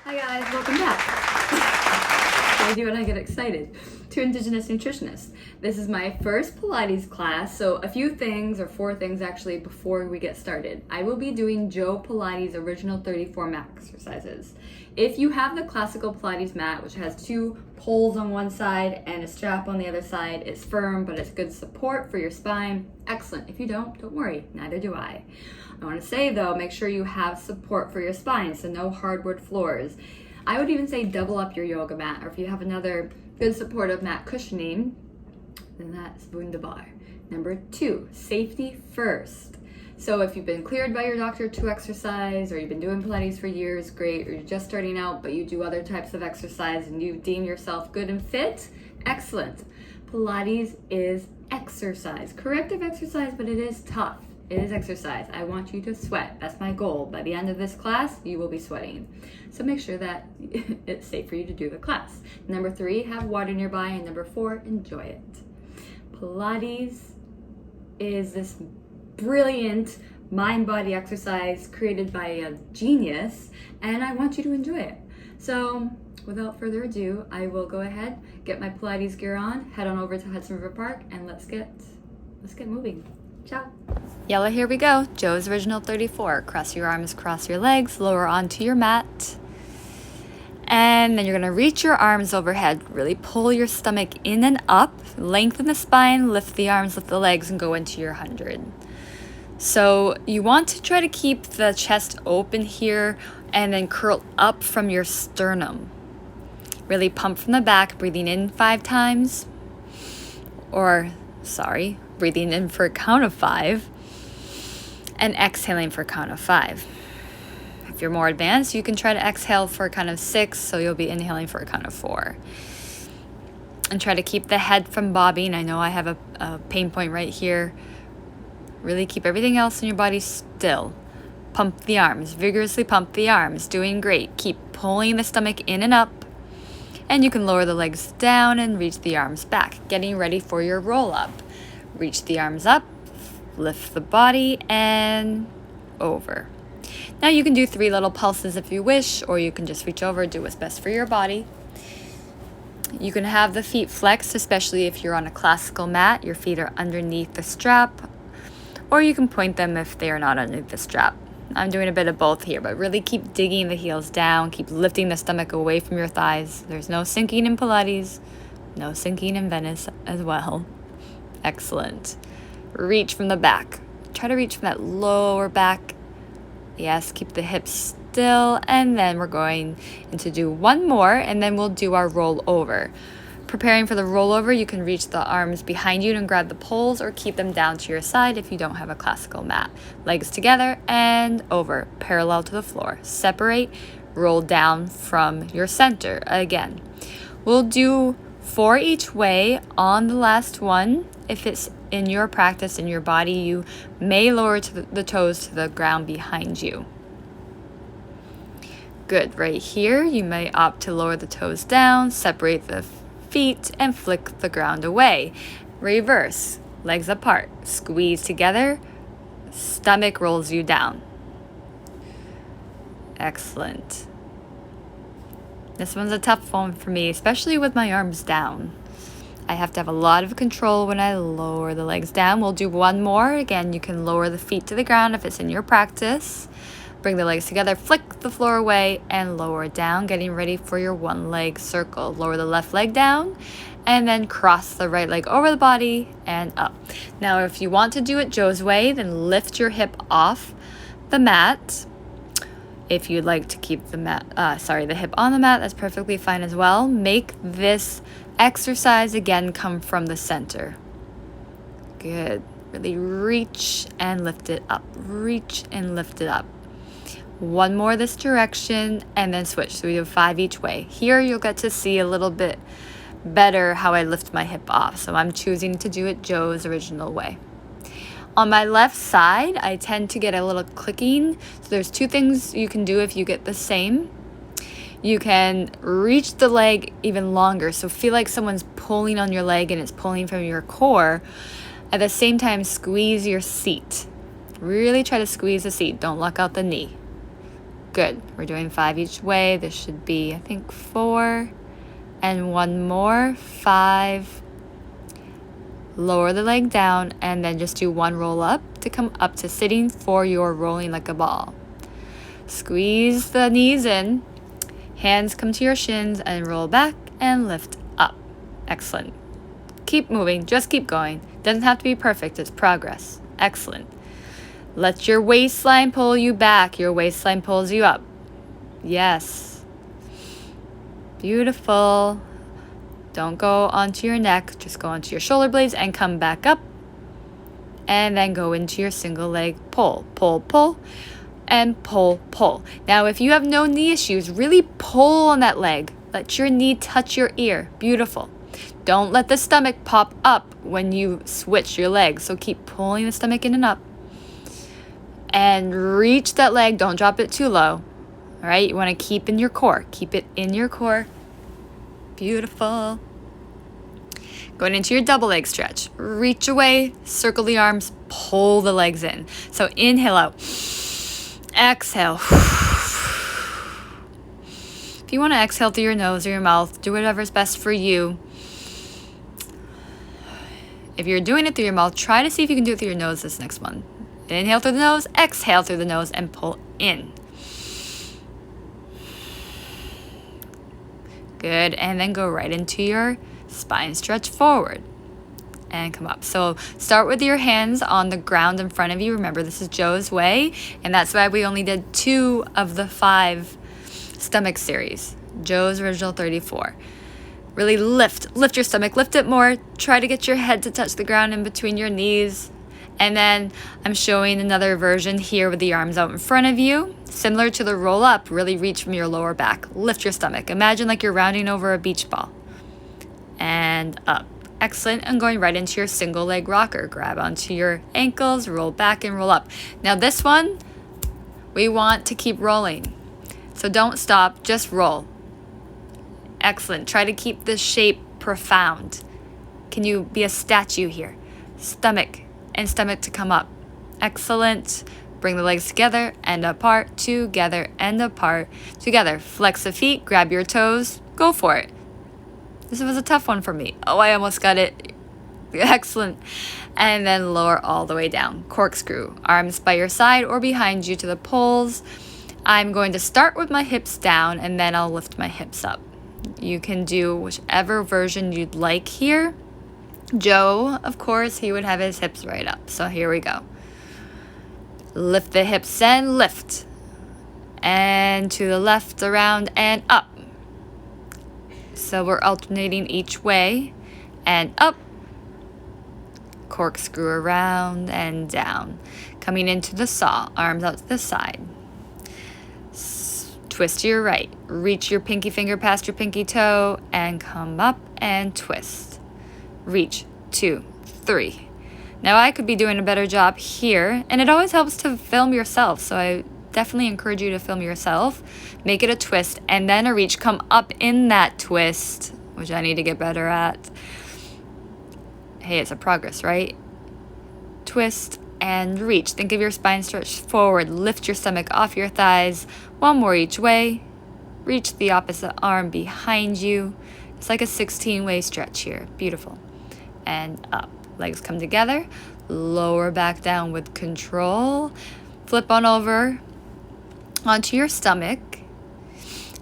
Hi guys, welcome back. What I do when I get excited. To Indigenous Nutritionist. This is my first Pilates class, so a few things, or 4 things actually, before we get started. I will be doing Joe Pilates original 34 mat exercises. If you have the Classical Pilates Mat, which has 2 poles on one side and a strap on the other side, it's firm, but it's good support for your spine. Excellent. If you don't worry, neither do I. I want to say though, make sure you have support for your spine, so no hardwood floors. I would even say double up your yoga mat, or if you have another good supportive mat cushioning, then that's wunderbar. Number 2, safety first. So if you've been cleared by your doctor to exercise, or you've been doing Pilates for years, great, or you're just starting out but you do other types of exercise and you deem yourself good and fit, excellent. Pilates is exercise, corrective exercise, but it is tough. It is exercise. I want you to sweat. That's my goal. By the end of this class, you will be sweating. So make sure that it's safe for you to do the class. Number 3, have water nearby. And number 4, enjoy it. Pilates is this brilliant mind-body exercise created by a genius, and I want you to enjoy it. So without further ado, I will go ahead, get my Pilates gear on, head on over to Hudson River Park, and let's get moving. Ciao. Yellow, here we go. Joe's original 34. Cross your arms, cross your legs, lower onto your mat. And then you're gonna reach your arms overhead. Really pull your stomach in and up, lengthen the spine, lift the arms, lift the legs, and go into your 100. So you want to try to keep the chest open here and then curl up from your sternum. Really pump from the back, breathing in 5 times. Breathing in for a count of 5 and exhaling for a count of 5. If you're more advanced, you can try to exhale for a count of 6, so you'll be inhaling for a count of 4. And try to keep the head from bobbing. I know I have a pain point right here. Really keep everything else in your body still. Pump the arms, vigorously pump the arms, doing great. Keep pulling the stomach in and up. And you can lower the legs down and reach the arms back, getting ready for your roll up. Reach the arms up, lift the body, and over. Now you can do 3 little pulses if you wish, or you can just reach over, do what's best for your body. You can have the feet flexed, especially if you're on a classical mat. Your feet are underneath the strap, or you can point them if they are not underneath the strap. I'm doing a bit of both here, but really keep digging the heels down, keep lifting the stomach away from your thighs. There's no sinking in Pilates, no sinking in Venice as well. Excellent. Reach from the back. Try to reach from that lower back. Yes, keep the hips still. And then we're going to do 1 more, and then we'll do our roll over. Preparing for the rollover, you can reach the arms behind you and grab the poles, or keep them down to your side if you don't have a classical mat. Legs together and over, parallel to the floor. Separate, roll down from your center. Again, we'll do 4 each way on the last one. If it's in your practice, in your body, you may lower the toes to the ground behind you. Good. Right here, you may opt to lower the toes down, separate the feet, and flick the ground away. Reverse. Legs apart. Squeeze together. Stomach rolls you down. Excellent. This one's a tough one for me, especially with my arms down. I have to have a lot of control when I lower the legs down. We'll do 1 more. Again, you can lower the feet to the ground if it's in your practice. Bring the legs together, flick the floor away, and lower down, getting ready for your 1-leg circle. Lower the left leg down, and then cross the right leg over the body and up. Now, if you want to do it Joe's way, then lift your hip off the mat. If you'd like to keep the hip on the mat, that's perfectly fine as well. Make this exercise again come from the center. Good. Really reach and lift it up. Reach and lift it up. 1 more this direction, and then switch. So we do 5 each way. Here you'll get to see a little bit better how I lift my hip off. So I'm choosing to do it Joe's original way. On my left side, I tend to get a little clicking. So there's 2 things you can do if you get the same. You can reach the leg even longer. So feel like someone's pulling on your leg and it's pulling from your core. At the same time, squeeze your seat. Really try to squeeze the seat. Don't lock out the knee. Good. We're doing 5 each way. This should be, I think, 4. And 1 more. 5. Lower the leg down and then just do 1 roll up to come up to sitting for your rolling like a ball. Squeeze the knees in. Hands come to your shins and roll back and lift up. Excellent. Keep moving. Just keep going. Doesn't have to be perfect. It's progress. Excellent. Let your waistline pull you back. Your waistline pulls you up. Yes. Beautiful. Don't go onto your neck. Just go onto your shoulder blades and come back up. And then go into your single leg pull. Pull, pull, and pull, pull. Now, if you have no knee issues, really pull on that leg. Let your knee touch your ear. Beautiful. Don't let the stomach pop up when you switch your legs. So keep pulling the stomach in and up. And reach that leg. Don't drop it too low. All right, you want to keep in your core. Keep it in your core. Beautiful. Going into your double leg stretch. Reach away, circle the arms, pull the legs in. So inhale out. Exhale. If you want to exhale through your nose or your mouth, do whatever's best for you. If you're doing it through your mouth, try to see if you can do it through your nose this next one. Inhale through the nose, exhale through the nose, and pull in. Good, and then go right into your spine stretch forward and come up. So start with your hands on the ground in front of you. Remember, this is Joe's way, and that's why we only did 2 of the 5 stomach series. Joe's original 34. Really lift your stomach, lift it more. Try to get your head to touch the ground in between your knees. And then I'm showing another version here with the arms out in front of you. Similar to the roll up, really reach from your lower back. Lift your stomach. Imagine like you're rounding over a beach ball. And up. Excellent. And going right into your single leg rocker. Grab onto your ankles, roll back and roll up. Now this one, we want to keep rolling. So don't stop, just roll. Excellent. Try to keep this shape profound. Can you be a statue here? Stomach and stomach to come up. Excellent. Bring the legs together and apart, together and apart, together. Flex the feet, grab your toes, go for it. This was a tough one for me. Oh, I almost got it. Excellent. And then lower all the way down. Corkscrew. Arms by your side or behind you to the poles. I'm going to start with my hips down and then I'll lift my hips up. You can do whichever version you'd like here. Joe, of course, he would have his hips right up. So here we go. Lift the hips and lift. And to the left, around, and up. So we're alternating each way. And up. Corkscrew around and down. Coming into the saw. Arms out to the side. Twist to your right. Reach your pinky finger past your pinky toe. And come up and twist. Reach, 2, 3. Now I could be doing a better job here, and it always helps to film yourself, so I definitely encourage you to film yourself. Make it a twist, and then a reach. Come up in that twist, which I need to get better at. Hey, it's a progress, right? Twist and reach. Think of your spine stretched forward. Lift your stomach off your thighs. 1 more each way. Reach the opposite arm behind you. It's like a 16-way stretch here. Beautiful. And up. Legs come together. Lower back down with control. Flip on over onto your stomach.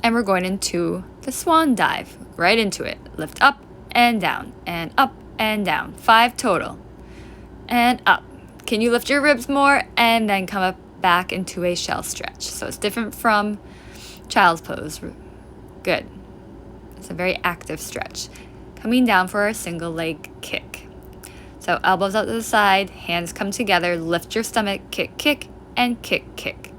And we're going into the swan dive. Right into it. Lift up and down. And up and down. 5 total. And up. Can you lift your ribs more? And then come up back into a shell stretch. So it's different from child's pose. Good. It's a very active stretch. Coming down for our single leg kick. So elbows out to the side, hands come together, lift your stomach, kick, kick, and kick, kick.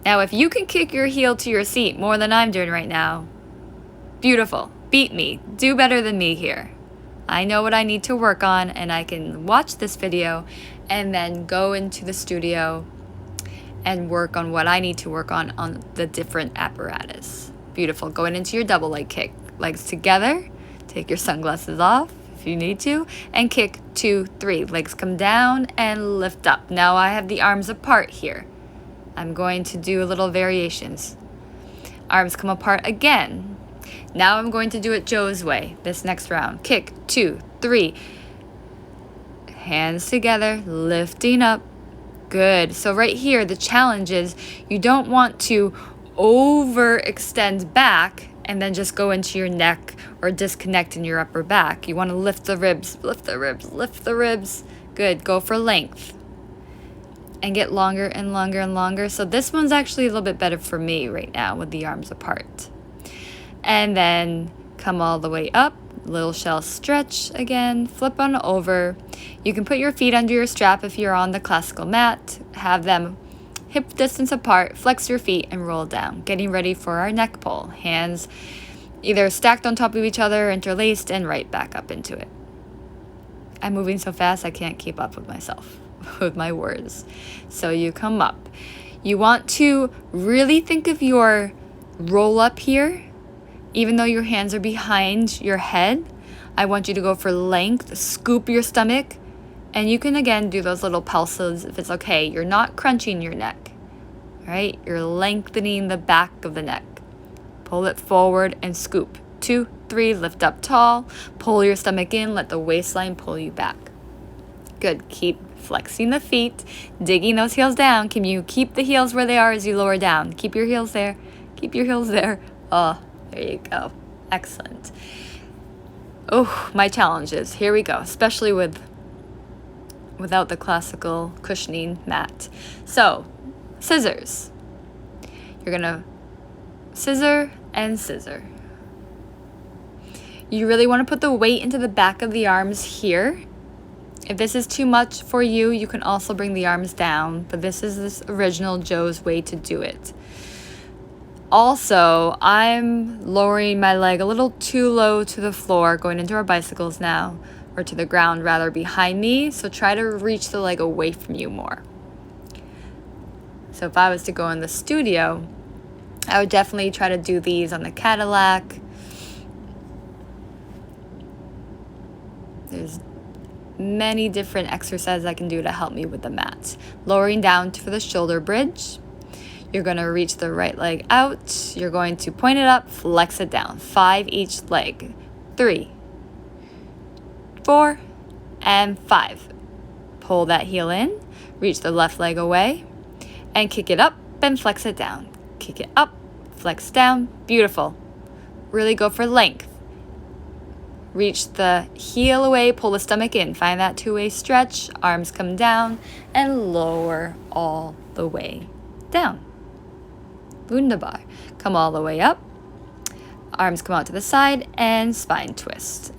Now if you can kick your heel to your seat more than I'm doing right now, beautiful. Beat me. Do better than me here. I know what I need to work on, and I can watch this video and then go into the studio and work on what I need to work on the different apparatus. Beautiful. Going into your double leg kick. Legs together. Take your sunglasses off if you need to. And kick 2, 3. Legs come down and lift up. Now I have the arms apart here. I'm going to do little variations. Arms come apart again. Now I'm going to do it Joe's way this next round. Kick, 2, 3. Hands together, lifting up. Good. So right here, the challenge is you don't want to overextend back and then just go into your neck or disconnect in your upper back. You want to lift the ribs, lift the ribs, lift the ribs. Good. Go for length. And get longer and longer and longer. So this one's actually a little bit better for me right now with the arms apart. And then come all the way up. Little shell stretch again. Flip on over. You can put your feet under your strap if you're on the classical mat. Have them hip distance apart. Flex your feet and roll down. Getting ready for our neck pull. Hands either stacked on top of each other, interlaced, and right back up into it. I'm moving so fast I can't keep up with myself. With my words. So you come up. You want to really think of your roll up here. Even though your hands are behind your head, I want you to go for length, scoop your stomach, and you can again do those little pulses if it's okay. You're not crunching your neck, right? You're lengthening the back of the neck. Pull it forward and scoop. 2, 3, lift up tall, pull your stomach in, let the waistline pull you back. Good. Keep flexing the feet, digging those heels down. Can you keep the heels where they are as you lower down? Keep your heels there. Keep your heels there. Oh, there you go. Excellent. Oh, my challenges. Here we go, especially without the classical cushioning mat. So, scissors. You're going to scissor and scissor. You really want to put the weight into the back of the arms here. If this is too much for you, you can also bring the arms down, but this is this original Joe's way to do it. Also, I'm lowering my leg a little too low to the floor, going into our bicycles now, or to the ground rather, behind me, so try to reach the leg away from you more. So if I was to go in the studio, I would definitely try to do these on the Cadillac. There's many different exercises I can do to help me with the mat. Lowering down for the shoulder bridge. You're going to reach the right leg out. You're going to point it up, flex it down. 5 each leg. 3, 4, and 5. Pull that heel in. Reach the left leg away. And kick it up and flex it down. Kick it up, flex down. Beautiful. Really go for length. Reach the heel away, pull the stomach in. Find that two-way stretch. Arms come down and lower all the way down. Wunderbar. Come all the way up. Arms come out to the side and spine twist.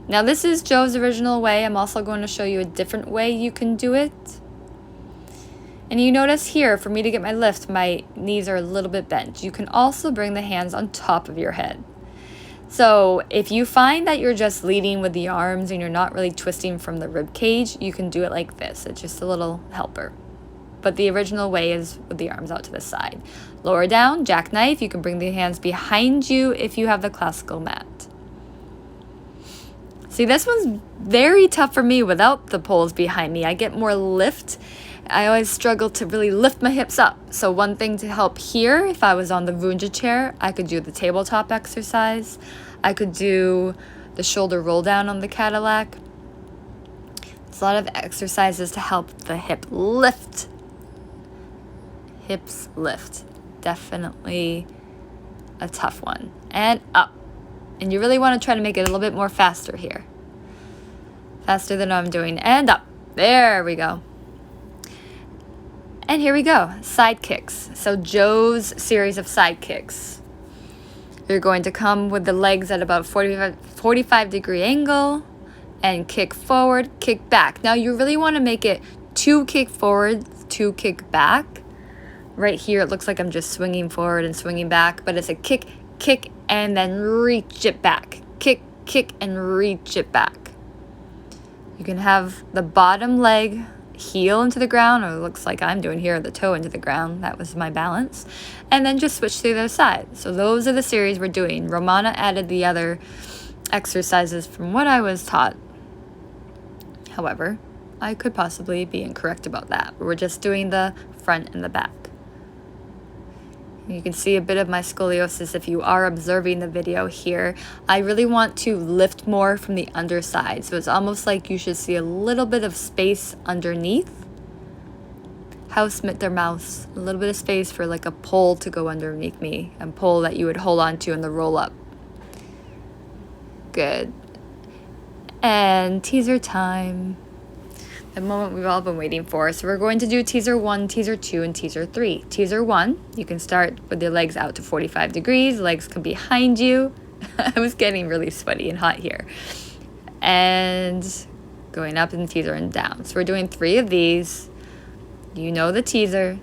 Now this is Joe's original way. I'm also going to show you a different way you can do it. And you notice here, for me to get my lift, my knees are a little bit bent. You can also bring the hands on top of your head. So if you find that you're just leading with the arms and you're not really twisting from the rib cage, you can do it like this. It's just a little helper. But the original way is with the arms out to the side. Lower down, jackknife. You can bring the hands behind you if you have the classical mat. See, this one's very tough for me without the poles behind me. I get more lift. I always struggle to really lift my hips up. So one thing to help here, if I was on the Vunja chair, I could do the tabletop exercise. I could do the shoulder roll down on the Cadillac. It's a lot of exercises to help the hip lift. Hips lift. Definitely a tough one. And up. And you really want to try to make it a little bit more faster here. Faster than I'm doing. And up. There we go. And here we go, side kicks. So Joe's series of side kicks. You're going to come with the legs at about 45 degree angle and kick forward, kick back. Now you really want to make it 2 kick forward, 2 kick back. Right here it looks like I'm just swinging forward and swinging back, but it's a kick, kick, and then reach it back. Kick, kick, and reach it back. You can have the bottom leg heel into the ground, or it looks like I'm doing here, the toe into the ground. That was my balance. And then just switch to the other side. So those are the series we're doing. Romana added the other exercises from what I was taught. However, I could possibly be incorrect about that. We're just doing the front and the back. You can see a bit of my scoliosis if you are observing the video here. I really want to lift more from the underside. So it's almost like you should see a little bit of space underneath. House mit der Maus. A little bit of space for like a pole to go underneath me. A pole that you would hold on to in the roll up. Good. And teaser time. The moment we've all been waiting for. So we're going to do teaser 1, teaser 2, and teaser 3. Teaser 1, you can start with your legs out to 45 degrees. Legs come behind you. I was getting really sweaty and hot here. And going up in the teaser and down. So we're doing 3 of these. You know the teaser.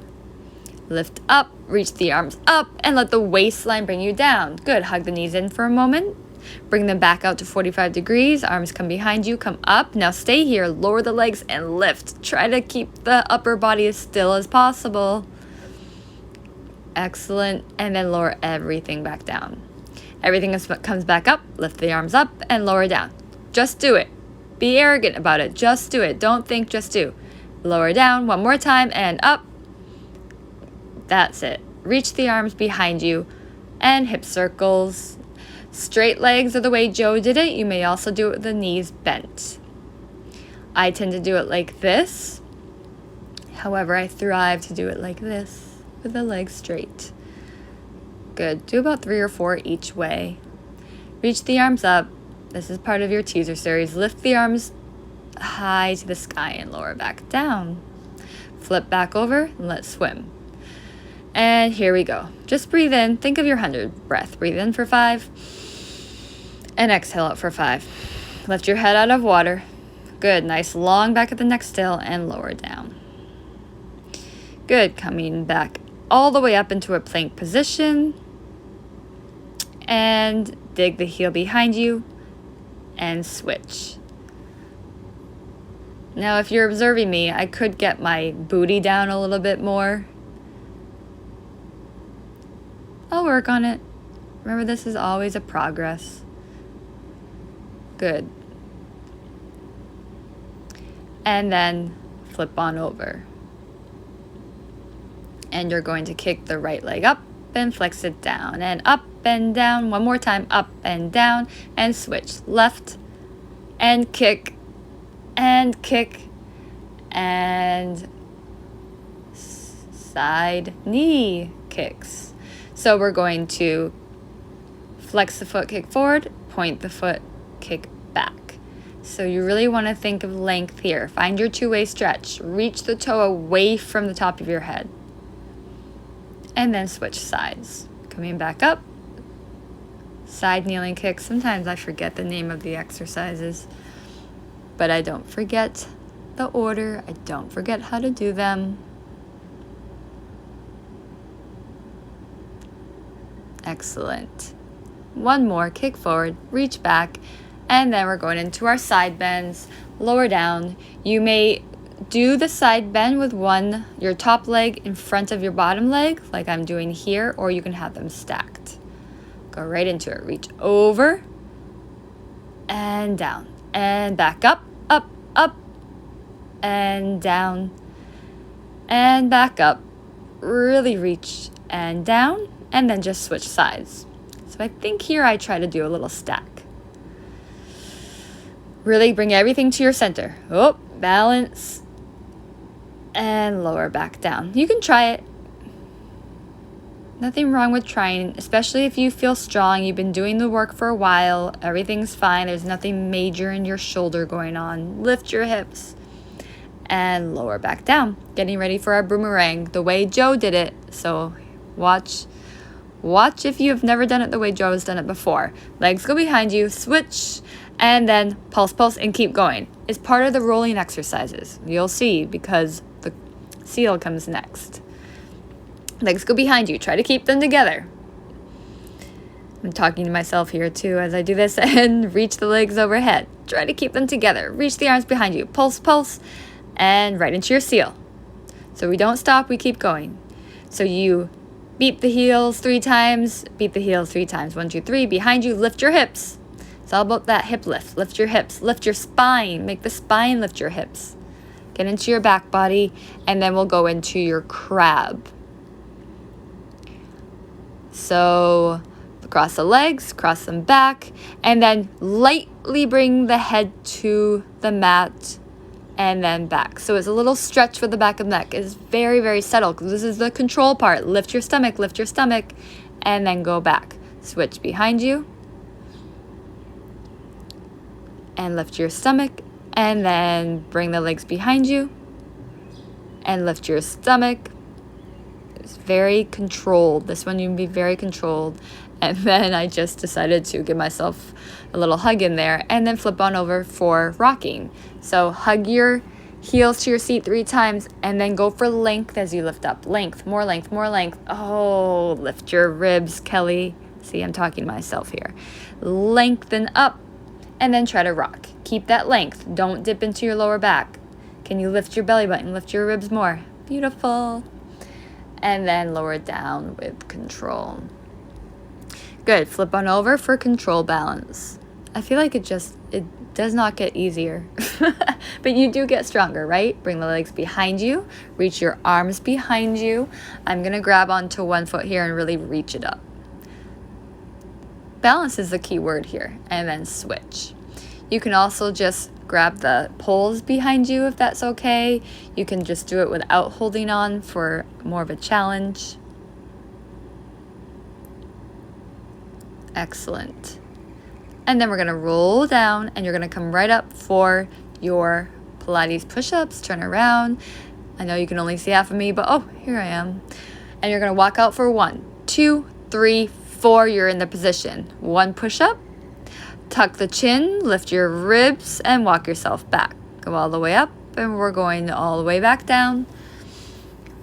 Lift up, reach the arms up, and let the waistline bring you down. Good. Hug the knees in for a moment. Bring them back out to 45 degrees. Arms come behind you, come up. Now stay here, lower the legs and lift. Try to keep the upper body as still as possible. Excellent. And then lower everything back down. Everything comes back up. Lift the arms up and lower down. Just do it. Be arrogant about it. Just do it. Don't think, just do. Lower down one more time and up. That's it. Reach the arms behind you and hip circles. Straight legs are the way Joe did it. You may also do it with the knees bent. I tend to do it like this. However, I thrive to do it like this with the legs straight. Good. Do about 3 or 4 each way. Reach the arms up. This is part of your teaser series. Lift the arms high to the sky and lower back down. Flip back over and let's swim. And here we go. Just breathe in. Think of your 100 breath. Breathe in for 5. And exhale out for 5. Lift your head out of water. Good. Nice long back of the neck still and lower down. Good. Coming back all the way up into a plank position. And dig the heel behind you and switch. Now, if you're observing me, I could get my booty down a little bit more. I'll work on it. Remember, this is always a progress. Good. And then flip on over. And you're going to kick the right leg up and flex it down. And up and down. One more time. Up and down. And switch. Left. And kick. And kick. And side knee kicks. So we're going to flex the foot, kick forward, point the foot, kick back. So you really want to think of length here. Find your two-way stretch. Reach the toe away from the top of your head. And then switch sides. Coming back up. Side kneeling kick. Sometimes I forget the name of the exercises. But I don't forget the order. I don't forget how to do them. Excellent. One more, kick forward, reach back, and then we're going into our side bends, lower down. You may do the side bend with your top leg in front of your bottom leg, like I'm doing here, or you can have them stacked. Go right into it, reach over, and down, and back up, up, up, and down, and back up. Really reach and down. And then just switch sides. So I think here I try to do a little stack. Really bring everything to your center. Oh, balance. And lower back down. You can try it. Nothing wrong with trying, especially if you feel strong. You've been doing the work for a while. Everything's fine. There's nothing major in your shoulder going on. Lift your hips. And lower back down. Getting ready for our boomerang the way Joe did it. So watch if you've never done it the way Joe has done it before. Legs go behind you, switch, and then pulse, pulse, and keep going. It's part of the rolling exercises. You'll see because the seal comes next. Legs go behind you. Try to keep them together. I'm talking to myself here too as I do this, and reach the legs overhead. Try to keep them together. Reach the arms behind you. Pulse, pulse, and right into your seal. So we don't stop, we keep going. So you beat the heels 3 times, beat the heels 3 times. 1, 2, 3. Behind you, lift your hips. It's all about that hip lift. Lift your hips, lift your spine. Make the spine lift your hips. Get into your back body, and then we'll go into your crab. So cross the legs, cross them back, and then lightly bring the head to the mat and then back. So it's a little stretch for the back of the neck. It's very, very subtle because this is the control part. Lift your stomach, and then go back. Switch behind you and lift your stomach, and then bring the legs behind you and lift your stomach. It's very controlled. This one you can be very controlled. And then I just decided to give myself a little hug in there and then flip on over for rocking. So hug your heels to your seat 3 times and then go for length as you lift up. Length, more length, more length. Oh, lift your ribs, Kelly. See, I'm talking to myself here. Lengthen up and then try to rock. Keep that length. Don't dip into your lower back. Can you lift your belly button? Lift your ribs more. Beautiful. And then lower it down with control. Good. Flip on over for control balance. I feel like it does not get easier, but you do get stronger, right? Bring the legs behind you, reach your arms behind you. I'm going to grab onto one foot here and really reach it up. Balance is the key word here, and then switch. You can also just grab the poles behind you if that's okay. You can just do it without holding on for more of a challenge. Excellent. And then we're going to roll down and you're going to come right up for your Pilates push-ups. Turn around. I know you can only see half of me, but oh, here I am. And you're going to walk out for 1, 2, 3, 4. You're in the position. 1 push-up. Tuck the chin, lift your ribs, and walk yourself back. Go all the way up, and we're going all the way back down.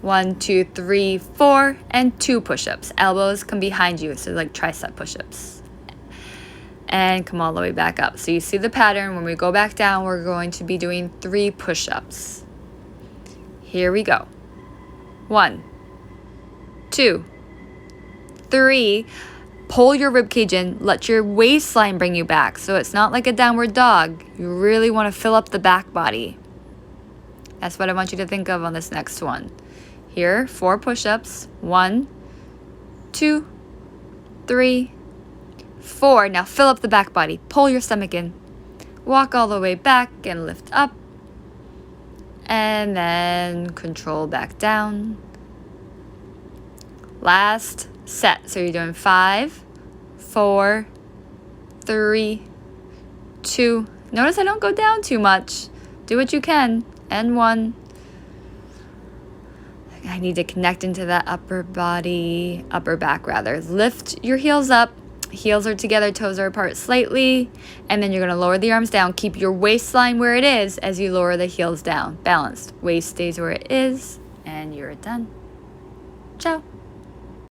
1, 2, 3, 4, and 2 push-ups. Elbows come behind you, so like tricep push-ups. And come all the way back up. So you see the pattern. When we go back down, we're going to be doing 3 push-ups. Here we go. 1, 2, 3. Pull your ribcage in. Let your waistline bring you back. So it's not like a downward dog. You really want to fill up the back body. That's what I want you to think of on this next one. Here, 4 push-ups. 1, 2, 3, 4. Now fill up the back body. Pull your stomach in. Walk all the way back and lift up. And then control back down. Last set. So you're doing 5, 4, 3, 2. Notice I don't go down too much. Do what you can. And 1. I need to connect into that upper back rather. Lift your heels up. Heels are together, toes are apart slightly. And then you're going to lower the arms down. Keep your waistline where it is as you lower the heels down. Balanced. Waist stays where it is. And you're done. Ciao.